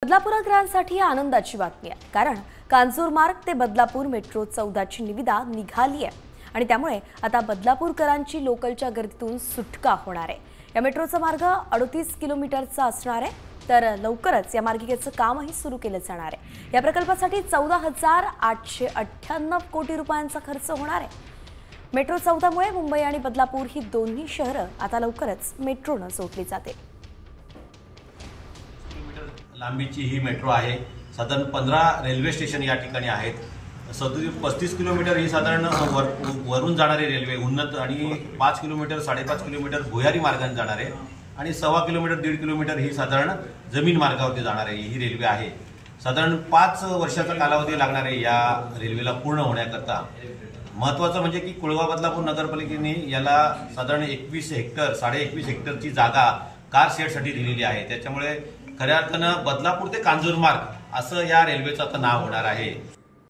बदलापूरकरांसाठी आनंदाची बातमी आहे, कारण कांजूरमार्ग ते बदलापूर मेट्रो 14ची निविदा निघाली आहे आणि त्यामुळे आता बदलापूरकरांची लोकलच्या गर्दीतून सुटका होणार आहे। या मेट्रोचा मार्ग 38 किलोमीटरचा असणार आहे, तर लवकरच या मार्गिकेचं कामही सुरू केलं जाणार आहे। या प्रकल्पासाठी 14,898 कोटी रुपयांचा खर्च होणार आहे। मेट्रो 14मुळे मुंबई आणि बदलापूर ही दोन्ही शहरं आता लवकरच मेट्रोनं जोडली जातील। लांबीची ही मेट्रो आहे। साधारण 15 रेल्वे स्टेशन या ठिकाणी आहेत। 35 किलोमीटर ही साधारण वरून जाणारी रेल्वे उन्नत आणि 5 किलोमीटर 5.5 किलोमीटर भुयारी मार्गाने जाणार आहे आणि 1.25 किलोमीटर 1.5 किलोमीटर ही साधारण जमीन मार्गावरती जाणार आहे ही रेल्वे आहे। साधारण 5 वर्षाचा कालावधी लागणार आहे या रेल्वेला पूर्ण होण्याकरता। महत्त्वाचं म्हणजे की कुळवा बदलापूर नगरपालिकेने याला साधारण 21 हेक्टर 21.5 हेक्टरची जागा कार शेडसाठी दिलेली आहे। त्याच्यामुळे खऱ्या अर्थानं बदलापूर ते कांजूरमार्ग असं या रेल्वेचं आता नाव होणार आहे।